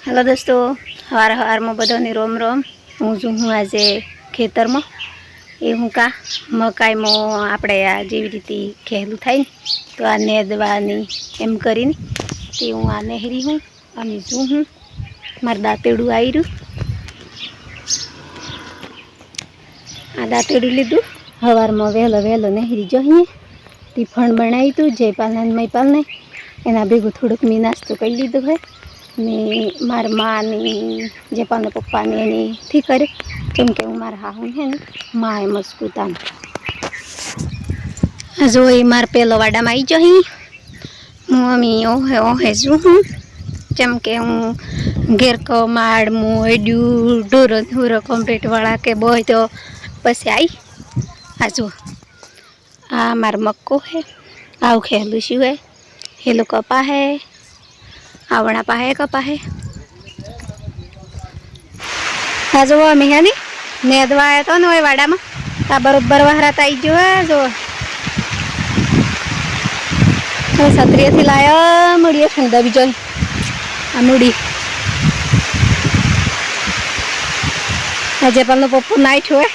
Hello दोस्तों, हवार हवार में बधाने रोम रोम। हूँ जो हूँ आज खेतर में ए हूँ का मकाई में आपणे आ जेवी रीते खेलू थाय तो आ नेदवानी एम करीने ते हूँ आ नेहरी हूँ अने जो हूँ मार दातेडू आई रह्यु। आ दातेडू लीधुं हवार में वहेलो वहेलो नेहरी जईए टिफन बनाव्युं तुं जयपाल ने मयपाल ने एना भेगुं थोड़ुंक मी नास्तो करी लीधो है ने मार माँ ने जयपाल ने पप्पा ने एनी थी करे केम के हूँ मार हाहू है ने माँ एम ज पोताने जो ए मार पेलो वाडा में आई जही हूँ अमी ओहे ओहे जो हूँ केम के हूँ घेर को माड़ मुँ एड्यू ढोरो ढोरो कम्प्लीट वाला के बोय तो पछी आई आ जो आ मार मक्को है आव खेलू शू है हेलो कपा है आवड़ा पाहे कपा है आ जो अमी है नी नेदवा आया तो ने वाड़ा में आ बरोबर वहरात आई जो है जो छतरी थी लाया मुड़िए ठंडा भी जोई आ मुड़ी अजय पाल पप्पू नाइट हुए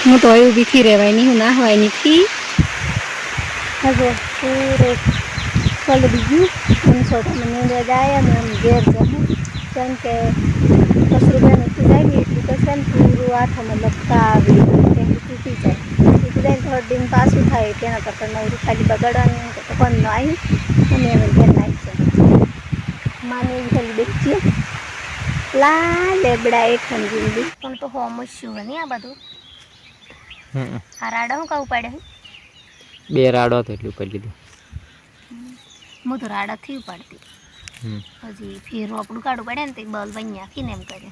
हूँ तो उभी थी रेवाय नहीं हूँ ना हवाई नहीं थी जो पूरे कल बीजू छोटा मैंने जाए हम घेर जाऊँ केम के 10 रुपया नहीं जाए एटली तो से पूरु हाथ में लगता तूटी जाए तूटी जाए थोड़ा दिन पास थाय तेना करता नवरी खाली बगाड़वानी तो पण आई अमे घेर नाई जाए माने खाली देखिए ला लेबड़ा एक खंजी पण तो होम शू है नहीं आ बधु आ राडा हूँ का उपाड़े बे राडो तो એટલું કરી લીધું હું તો રાડાથી ઉપાડતી હજી ફેર આપણું કાઢવું પડે ને તે બલ બન્યા થઈને એમ કરે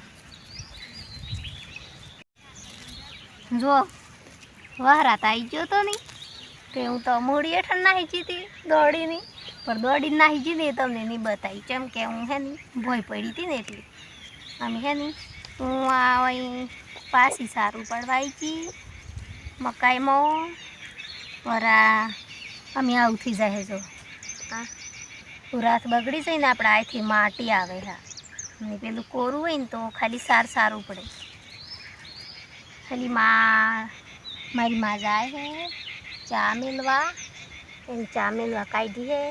જો વહરાત આવી ગયો તો નહીં તે હું તો મૂડી હેઠળ નાહી જીતી દોડીની પણ દોડીને નાહી જીતી તમને નહીં બતાવી કેમ કે હું હે ને ભોય પડી હતી ને એટલી અમે હે ને હું આ પાછી સારું પડવા આવી ગઈ મકાઈમાં વરા અમે આવું થઈ જાય જો हाँ रात बगड़ी जाए ने अपने आयथी माटी आवे हाँ ने पेलू कोरू हो तो खाली सार सारू पड़े खाली माँ मारी माँ जाए है चा मिलवा चा मिलवा काढ़ी है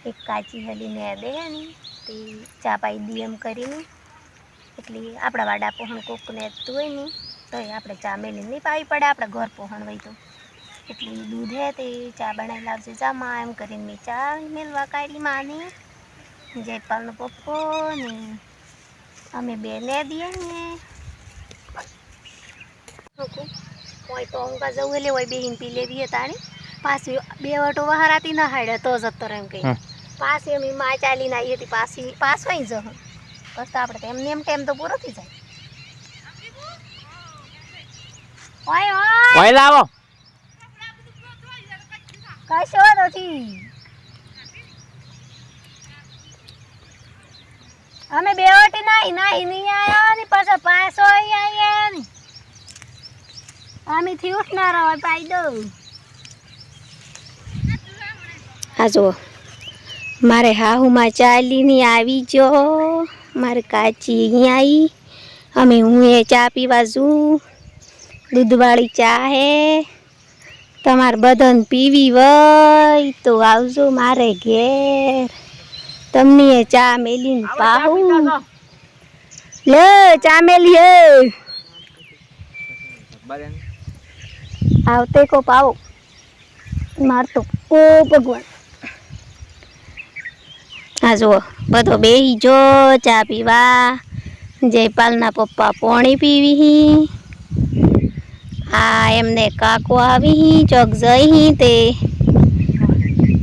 एक काची हली ने दे है नी ते चा पाई दी एम करी एटली आपड़ा वाडा पोहण कोक ने तू है नी तो आपणे चा मेली नहीं पावी पड़े आपड़ा घर पोहण वही तो एटली दूध है ते चा बनाई लावजे जा माँ एम करीने मैं चा मेलवा काढ़ी माने जयपाल नो पप्पो ने अमे बेने दिए ने कोई तो उनका जऊ हेले वही बेहिन पी ले भी ताणी पास बे वटो वहराती न हाड़े तो जतो रम कई पास एमी माँ चाली ना आई थी पास वही ज बस आपणे एमने एम टाइम तो पूरो थी जाए ओए ओए ઓય લાવો कशो નથી અમે બેવટી નાઈ નાઈ નહીં આયા ને પાછા પાછો આયા ને અમે થી ઉઠનારા હોય પાઈ દો આ જો મારે હાહુમાં ચાલીને આવી જો મારે કાચી અહીં આવી અમે હું એ ચા પીવા જુ दूधवाड़ी चा है तमार बदन पीवी वही तो आवजो मारे घेर तमनी ये चा मेली पाहू ले चा मेली है आवते को पाओ मार तो ओ भगवान आ जो बधो बेही जो चा पीवा जयपाल ना पप्पा पोणी पीवी ही आ एमने काको आवी ही चौक जई ते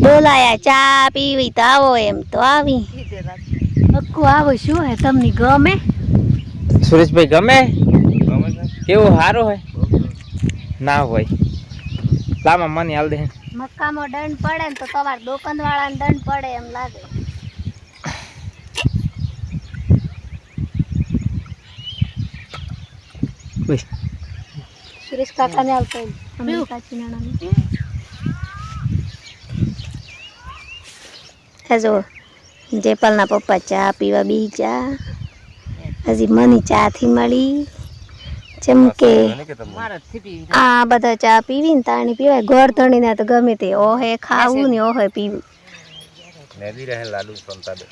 बोलाया चा पीवी तो आवो एम तो आवी अक्को आवो शू है तमनी गमे सुरेश भाई गमे केवो हारो है ना होय लामा मनी हाल दे मक्का में दंड पड़े तो तमार दुकान वाला ने दंड पड़े एम लागे सुरेश काका ने आवते हम काची नाना है जो જેપલના પપ્પા ચા પીવા બી જા હજી મની ચા થી મળી જેમ કે આ બધા ચા પીવી ને તાણી પીવાય ઘર ધણી ના તો ગમે તે ઓહે ખાવું ને ઓહે પીવું નદી રહે લાડુ સંતાડે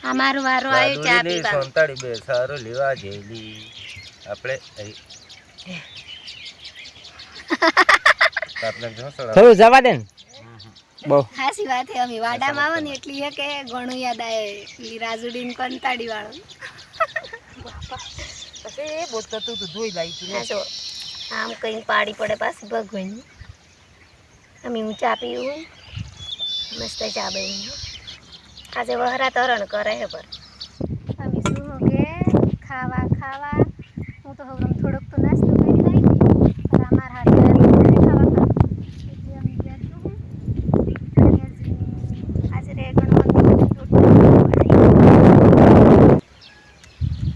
આ મારો વારો આવ્યો ચા પીવા સંતાડી બે સારો લેવા જેલી આપણે થોડું જવા દે ને બહુ હાસી વાત હે અમે વાડામાં આવે ને એટલી હે કે ઘણું યાદ આવે ઈ રાજુડીન કંતાડી વાળો પછી એ બોત તો તું ધોઈ લાઈ તું જો આમ કઈ પાડી પડે પાછી ભગવાન અમે હું ચા પીવું મસ્ત ચા બની આજે વહરા તરણ કરે હે પર અમે શું કે ખાવા ખાવા હું તો હવે થોડોક તો નાસ્તો કરી નાખી પણ અમાર હાથે ખાવા એટલે અમે ગયા છું આજે રે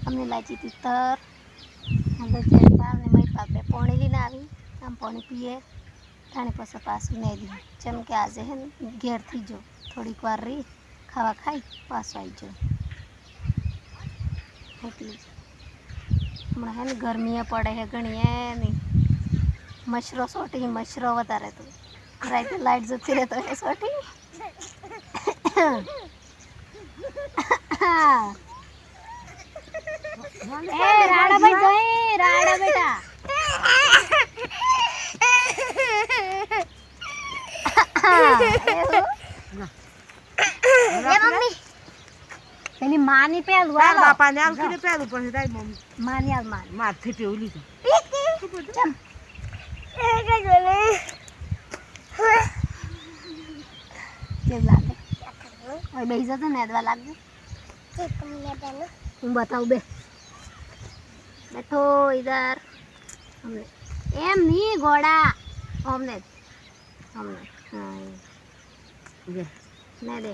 અમને લાગી હતી તર અંદર જેરપાલ ને મય પાપડે પાણી લઈને આવી આમ પાણી પીએ તાણે પછી પાછું નહીં દીધું જેમ કે આજે હે ને ઘેરથી જો થોડીક વાર રહી ખાવા ખાઈ પાછું આવી જાઉં એટલી જ હમણાં હે ને ગરમીએ પડે હે ઘણી હે નહીં મચ્છરો સોટી મચ્છરો વધારે તો રાતે લાઈટ જતી રહે તો એ સોટી રાડા ભાઈ જય રાડા બેટા મમ્મી પેલી માની પેલું તાર બાપા ને આમ કીધે પેલું પછી તારી મમ્મી માની આલ માન મારથી પેલું લીધું ચમ કેવું લાગે હવે બેસી જતો ને અદવા લાગે હું બતાવું બે બેઠો ઇધર અમને એમ નહીં ઘોડા અમને અમને હા ને દે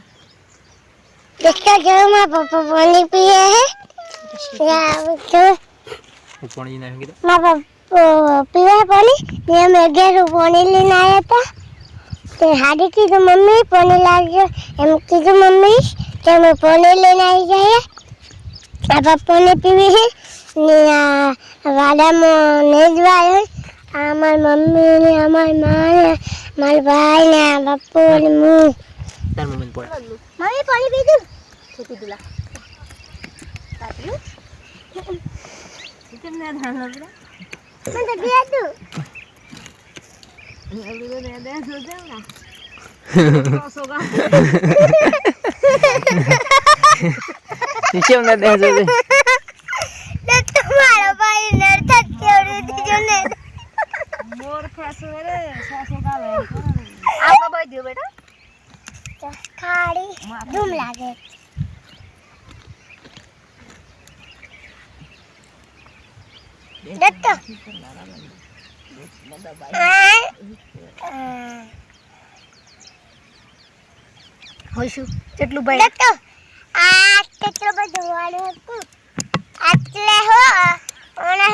देखो जो माँ पापा पानी पिए हैं या तो પાણી નાખી દે माँ पापा पिए पानी ये मैं घर पानी लेने आया था तो हाडी की तो मम्मी पानी ला गया हम की तो मम्मी तो मैं पानी लेने आई जाए अब पानी पीवे है ने वाला में नहीं जाए हमार मम्मी ने हमार माँ ने हमार भाई ने बापू ने मुँह તાર મમ્મીને પોળ मम्मी पानी पी दूँ છૂટી દીલા તાત્યું કેમને ધ્યાન લાગરા मैं तो पिया दूँ અને અવળી તો દે જો દે ના સોગા નીચે ઉના દે જો तो तुम्हारा भाई नरता क्यों जो ने મોર ખાસો રે સોગા લે આ બાબા દે બેટા खाड़ी धूम लागे दत्तो હોઈશું કેટલું ભાઈ દત્તો આ કેટલો બધો વાળો હતું આટલે હો ઓને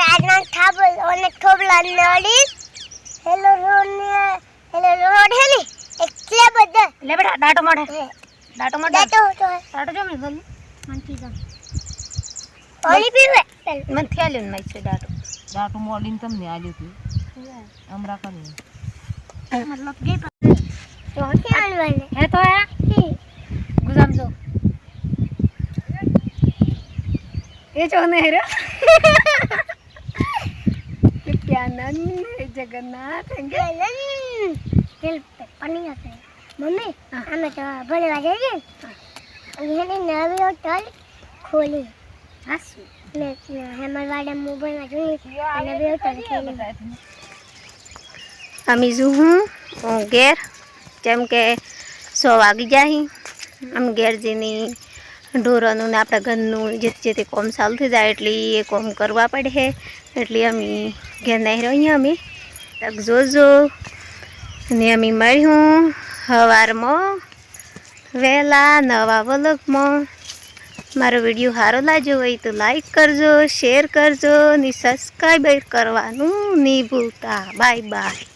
આજનો થાબલ ઓને થોબલા નડી હેલો રોડ હે ને એટલે બધા લે બેટા ડાટો મોઢે ડાટો મોઢે દત્તો તો ડાટો જો મે ગલ મન થી જા પાણી પીવે મન થેલ્યું ને છે ડાટો દાટુ મોડીને તમને આલ્યું તું આમ રાખવાનું મતલબ કે તો ક્યાં આલવાને હે તો હે ગુજામ જો એ જો ને રે नित्यानंद जगन्नाथ तेल पानी आता है मम्मी हमें तो भले वाले ये नवी होटल खोली हमारे वाले मोबाइल में जो नवी होटल खोली અમે શું હું ઘેર જેમ કે 100 વાગી જાય અમે ઘેર જઈને ઢોરોનું ને આપણા ઘરનું જે તે કોમ ચાલુ થઈ જાય એટલે એ કોમ કરવા પડે એટલે અમે ઘેર નહીં રહીએ અમે જોજો અને અમે મળ્યું સવારમાં વહેલા નવા વ્લોગમાં મારો વિડીયો સારો લાગ્યો હોય તો લાઈક કરજો શેર કરજો ને સબસ્ક્રાઈબ કરવાનું નહીં ભૂલતા બાય બાય